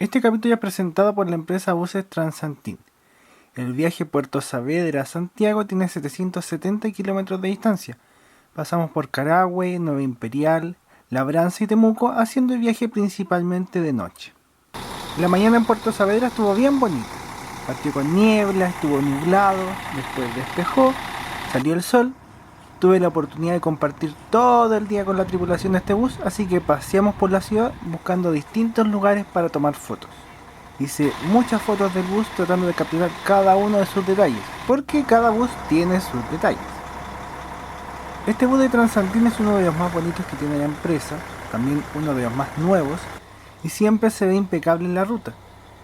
Este capítulo es presentado por la empresa Buses Transantin. El viaje Puerto Saavedra a Santiago tiene 770 kilómetros de distancia. Pasamos por Carahue, Nueva Imperial, Labranza y Temuco, haciendo el viaje principalmente de noche. La mañana en Puerto Saavedra estuvo bien bonita. Partió con niebla, estuvo nublado, después despejó, salió el sol. Tuve la oportunidad de compartir todo el día con la tripulación de este bus, así que paseamos por la ciudad buscando distintos lugares para tomar fotos. Hice muchas fotos del bus tratando de capturar cada uno de sus detalles, porque cada bus tiene sus detalles. Este bus de Transantin es uno de los más bonitos que tiene la empresa, también uno de los más nuevos, y siempre se ve impecable en la ruta.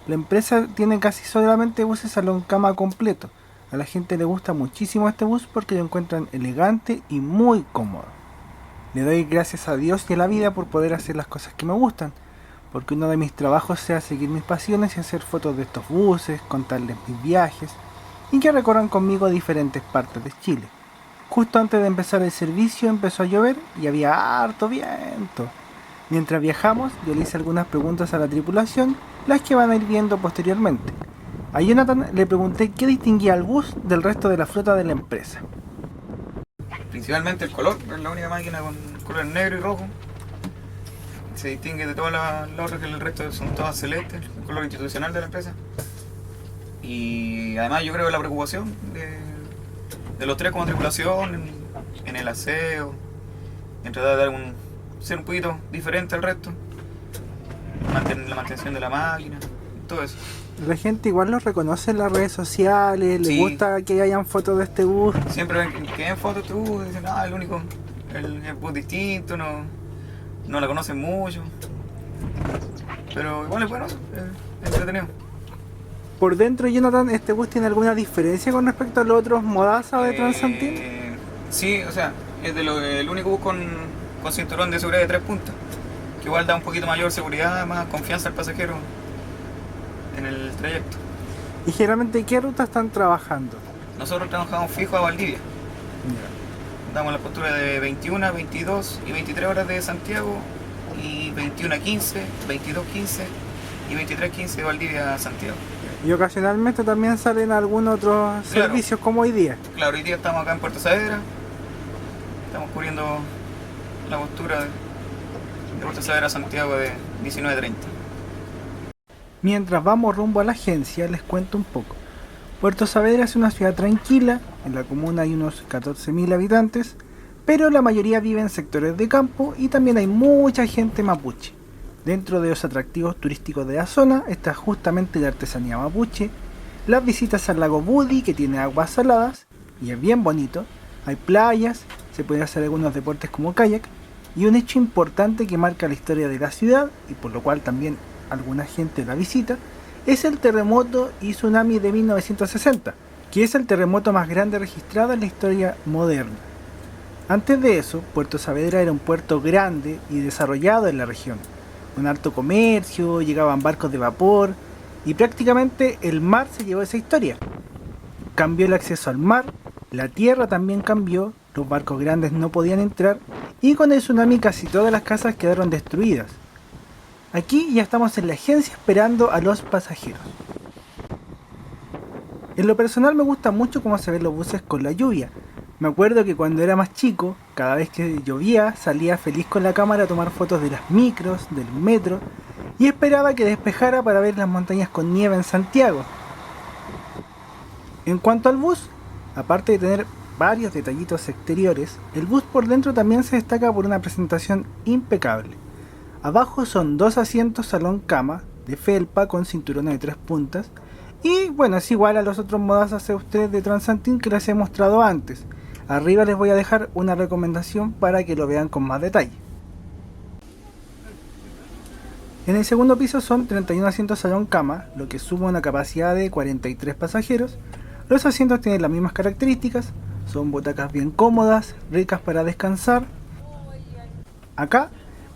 La empresa tiene casi solamente buses salón cama completo. A la gente le gusta muchísimo este bus porque lo encuentran elegante y muy cómodo. Le doy gracias a Dios y a la vida por poder hacer las cosas que me gustan, porque uno de mis trabajos sea seguir mis pasiones y hacer fotos de estos buses, contarles mis viajes y que recorran conmigo diferentes partes de Chile. Justo antes de empezar el servicio empezó a llover y había harto viento. Mientras viajamos, yo le hice algunas preguntas a la tripulación, las que van a ir viendo posteriormente. A Jonathan le pregunté qué distinguía al bus del resto de la flota de la empresa. Principalmente el color, es la única máquina con color negro y rojo. Se distingue de todas las otras, que el resto son todas celestes, el color institucional de la empresa. Y además yo creo que la preocupación de los tres como tripulación en el aseo, en tratar de ser un poquito diferente al resto, la mantención de la máquina, todo eso. La gente igual los reconoce en las redes sociales, Sí. le gusta que hayan fotos de este bus. Siempre ven que ven fotos de este bus, dicen, el bus distinto, no la conocen mucho. Pero igual es bueno, es entretenido. Por dentro, Jonathan, ¿este bus tiene alguna diferencia con respecto a los otros Modaza de Transantin? Sí, o sea, es el único bus con cinturón de seguridad de 3 puntas, que igual da un poquito mayor seguridad, más confianza al pasajero en el trayecto. ¿Y generalmente qué ruta están trabajando? Nosotros trabajamos fijo a Valdivia. Damos la postura de 21, 22 y 23 horas de Santiago y 21 a 15, 22 15 y 23 15 de Valdivia a Santiago. Y ocasionalmente también salen algunos otros servicios como hoy día. Claro, hoy día estamos acá en Puerto Saavedra, estamos cubriendo la postura de Puerto Saavedra a Santiago de 19:30. Mientras vamos rumbo a la agencia, les cuento un poco. Puerto Saavedra es una ciudad tranquila, en la comuna hay unos 14.000 habitantes, pero la mayoría vive en sectores de campo y también hay mucha gente mapuche. Dentro de los atractivos turísticos de la zona está justamente la artesanía mapuche, las visitas al lago Budi, que tiene aguas saladas y es bien bonito, hay playas, se pueden hacer algunos deportes como kayak, y un hecho importante que marca la historia de la ciudad y por lo cual también alguna gente la visita, es el terremoto y tsunami de 1960, que es el terremoto más grande registrado en la historia moderna. Antes de eso, Puerto Saavedra era un puerto grande y desarrollado en la región, con alto comercio, llegaban barcos de vapor y prácticamente el mar se llevó esa historia. Cambió el acceso al mar, la tierra también cambió, los barcos grandes no podían entrar y con el tsunami casi todas las casas quedaron destruidas. Aquí ya estamos en la agencia esperando a los pasajeros. En lo personal me gusta mucho cómo se ven los buses con la lluvia. Me acuerdo que cuando era más chico, cada vez que llovía, salía feliz con la cámara a tomar fotos de las micros, del metro, y esperaba que despejara para ver las montañas con nieve en Santiago. En cuanto al bus, aparte de tener varios detallitos exteriores, el bus por dentro también se destaca por una presentación impecable. Abajo son 2 asientos salón cama de felpa con cinturones de 3 puntas y bueno, es igual a los otros Modaza C3 de Transantin que les he mostrado antes. Arriba les voy a dejar una recomendación para que lo vean con más detalle. En el segundo piso son 31 asientos salón cama, lo que suma una capacidad de 43 pasajeros. Los asientos tienen las mismas características, son butacas bien cómodas, ricas para descansar. Acá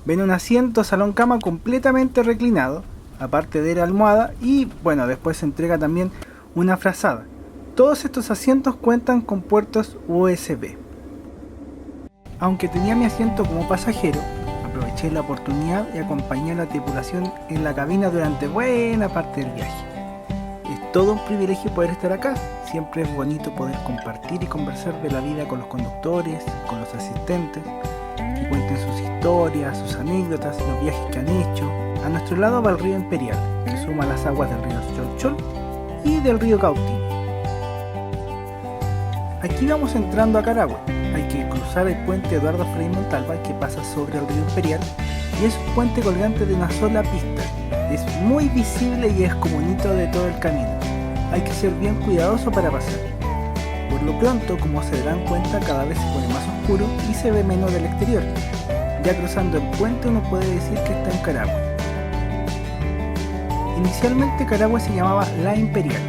ven un asiento salón cama completamente reclinado, aparte de la almohada, y bueno, después se entrega también una frazada. Todos estos asientos cuentan con puertos USB. Aunque tenía mi asiento como pasajero, aproveché la oportunidad y acompañé a la tripulación en la cabina durante buena parte del viaje. Es todo un privilegio poder estar acá. Siempre es bonito poder compartir y conversar de la vida con los conductores, con los asistentes, que cuenten sus historias, sus anécdotas, los viajes que han hecho. A nuestro lado va el río Imperial, que suma las aguas del río Cholchol y del río Cautín. Aquí vamos entrando a Carahue. Hay que cruzar el puente Eduardo Frei Montalva, que pasa sobre el río Imperial, y es un puente colgante de una sola pista. Es muy visible y es como un hito de todo el camino. Hay que ser bien cuidadoso para pasar. Por lo pronto, como se darán cuenta, cada vez se pone más oscuro y se ve menos del exterior. Ya cruzando el puente uno puede decir que está en Carahue. Inicialmente Carahue se llamaba La Imperial,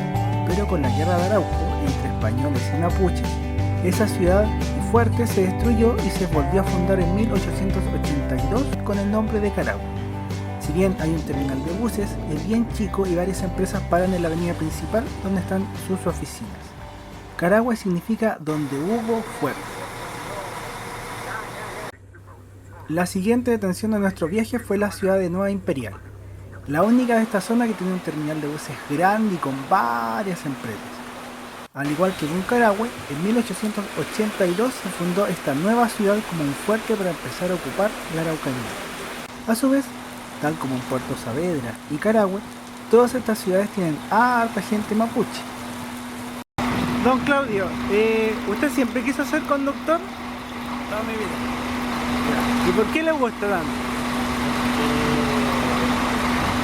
pero con la guerra de Arauco entre españoles y mapuches, esa ciudad y fuerte se destruyó y se volvió a fundar en 1882 con el nombre de Carahue. Si bien hay un terminal de buses, es bien chico y varias empresas paran en la avenida principal donde están sus oficinas. Carahue significa donde hubo fuerte. La siguiente detención de nuestro viaje fue la ciudad de Nueva Imperial, la única de esta zona que tiene un terminal de buses grande y con varias empresas. Al igual que en Carahue, en 1882 se fundó esta nueva ciudad como un fuerte para empezar a ocupar la Araucanía. A su vez, tal como en Puerto Saavedra y Carahue, todas estas ciudades tienen harta gente mapuche. Don Claudio, ¿usted siempre quiso ser conductor? Toda mi vida. ¿Y por qué le gusta tanto?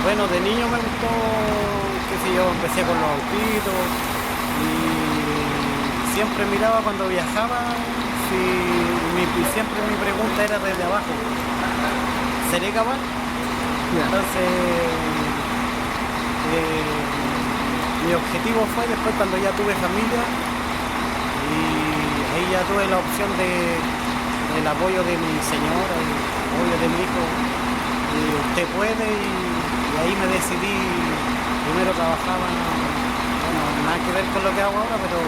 Bueno, de niño me gustó, qué sé yo, empecé con los autitos y siempre miraba cuando viajaba, siempre mi pregunta era desde abajo, ¿seré capaz? Entonces, mi objetivo fue después cuando ya tuve familia y ahí ya tuve la opción del apoyo de mi señora, el apoyo de mi hijo, y usted puede y ahí me decidí. Primero trabajaba, bueno, nada que ver con lo que hago ahora, pero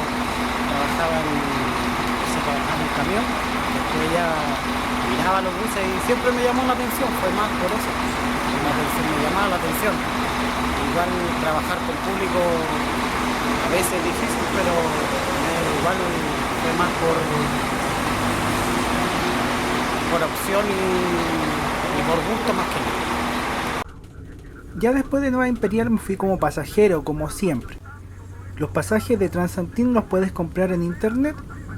trabajaba en un camión, después ya miraba los buses y siempre me llamó la atención, fue más por eso, me llamaba la atención. Igual trabajar con público a veces es difícil, pero igual fue más por opción y por gusto más que nada. Ya después de Nueva Imperial me fui como pasajero, como siempre. Los pasajes de Transantin los puedes comprar en internet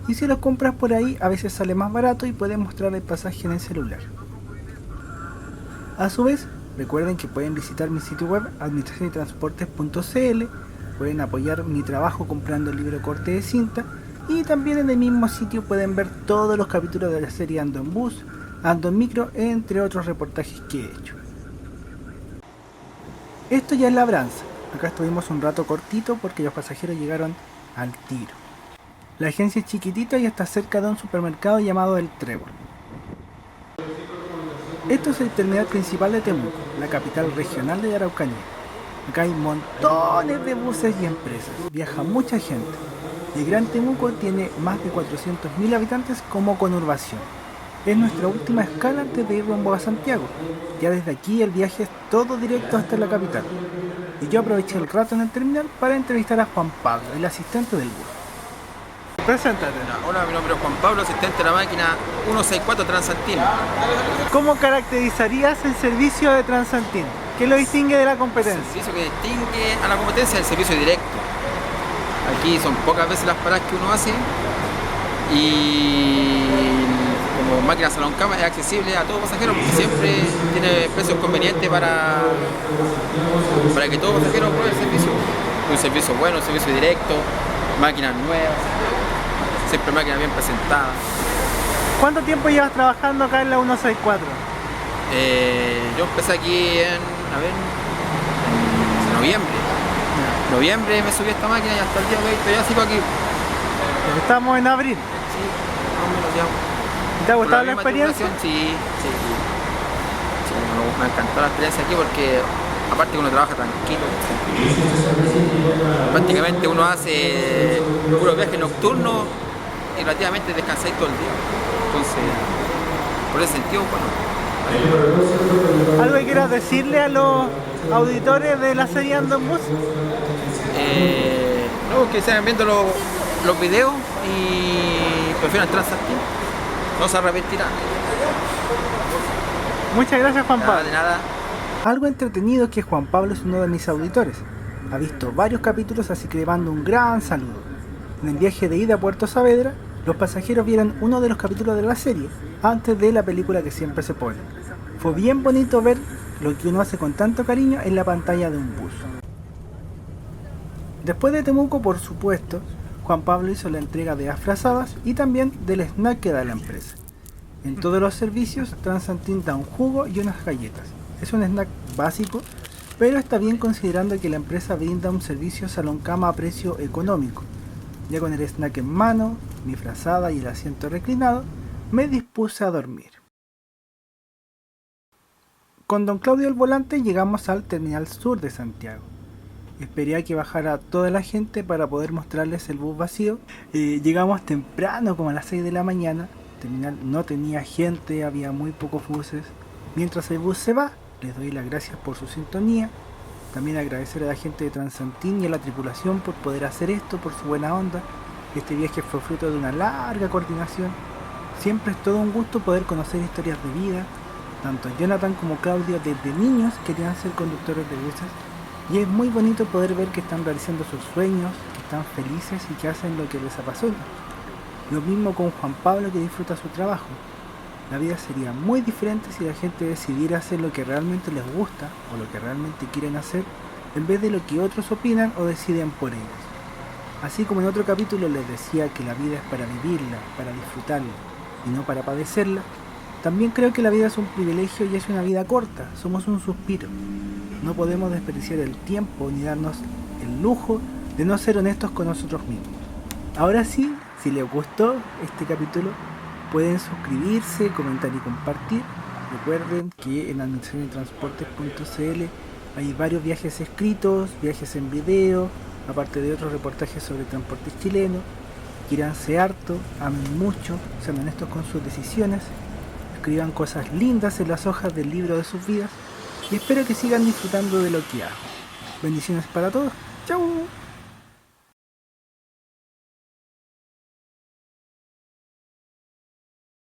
y si los compras por ahí a veces sale más barato y puedes mostrar el pasaje en el celular. A su vez, recuerden que pueden visitar mi sitio web administracionytransportes.cl, pueden apoyar mi trabajo comprando el libro corte de cinta y también en el mismo sitio pueden ver todos los capítulos de la serie Ando en Bus, Ando en Micro, entre otros reportajes que he hecho. Esto ya es Labranza. Acá estuvimos un rato cortito porque los pasajeros llegaron al tiro. La agencia es chiquitita y está cerca de un supermercado llamado El Trébol. Esto es el terminal principal de Temuco, la capital regional de la Araucanía. Acá hay montones de buses y empresas, viaja mucha gente. El Gran Temuco tiene más de 400.000 habitantes como conurbación. Es nuestra última escala antes de ir rumbo a Santiago. Ya desde aquí el viaje es todo directo hasta la capital. Y yo aproveché el rato en el terminal para entrevistar a Juan Pablo, el asistente del bus. Preséntate. Hola, mi nombre es Juan Pablo, asistente de la máquina 164 Transantin. ¿Cómo caracterizarías el servicio de Transantin? ¿Qué lo distingue de la competencia? El servicio que distingue a la competencia es el servicio directo. Aquí son pocas veces las paradas que uno hace y como máquina salón cama es accesible a todo pasajero porque siempre tiene precios convenientes para que todo pasajero pruebe el servicio. Un servicio bueno, un servicio directo, máquinas nuevas, siempre máquinas bien presentadas. ¿Cuánto tiempo llevas trabajando acá en la 164? Yo empecé aquí en noviembre. Noviembre me subí a esta máquina y hasta el día de hoy todavía sigo aquí. Estamos en abril. Sí, más o menos ya. ¿Te ha gustado la experiencia? Sí, me encantó la experiencia aquí porque aparte que uno trabaja tranquilo. Prácticamente uno hace puro viaje nocturno y relativamente descansáis todo el día. Entonces, por ese sentido, bueno, ¿Algo que quieras decirle a los auditores de la serie Ando en Bus? No, que sigan viendo los videos y prefieran Transantin. No se arrepentirán. Muchas gracias, Juan Pablo. De nada. Algo entretenido es que Juan Pablo es uno de mis auditores. Ha visto varios capítulos, así que le mando un gran saludo. En el viaje de ida a Puerto Saavedra, los pasajeros vieron uno de los capítulos de la serie, antes de la película que siempre se pone. Fue bien bonito ver lo que uno hace con tanto cariño en la pantalla de un bus. Después de Temuco, por supuesto, Juan Pablo hizo la entrega de afrazadas y también del snack que da la empresa. En todos los servicios, Transantin da un jugo y unas galletas. Es un snack básico, pero está bien considerando que la empresa brinda un servicio salón cama a precio económico. Ya con el snack en mano, mi frazada y el asiento reclinado, me dispuse a dormir. Con don Claudio al volante llegamos al terminal sur de Santiago. Esperé a que bajara toda la gente para poder mostrarles el bus vacío. Llegamos temprano, como a las 6 de la mañana. El terminal no tenía gente, había muy pocos buses. Mientras el bus se va, les doy las gracias por su sintonía. También agradecer a la gente de Transantin y a la tripulación por poder hacer esto, por su buena onda. Este viaje fue fruto de una larga coordinación. Siempre es todo un gusto poder conocer historias de vida. Tanto Jonathan como Claudio desde niños querían ser conductores de buses. Y es muy bonito poder ver que están realizando sus sueños, que están felices y que hacen lo que les apasiona. Lo mismo con Juan Pablo, que disfruta su trabajo. La vida sería muy diferente si la gente decidiera hacer lo que realmente les gusta o lo que realmente quieren hacer, en vez de lo que otros opinan o deciden por ellos. Así como en otro capítulo les decía que la vida es para vivirla, para disfrutarla y no para padecerla, también creo que la vida es un privilegio y es una vida corta, somos un suspiro. No podemos desperdiciar el tiempo ni darnos el lujo de no ser honestos con nosotros mismos. Ahora sí, si les gustó este capítulo, pueden suscribirse, comentar y compartir. Recuerden que en administracionytransportes.cl hay varios viajes escritos, viajes en video, aparte de otros reportajes sobre transportes chilenos. Quíranse harto, amen mucho, sean honestos con sus decisiones, escriban cosas lindas en las hojas del libro de sus vidas y espero que sigan disfrutando de lo que hago. Bendiciones para todos. ¡Chau!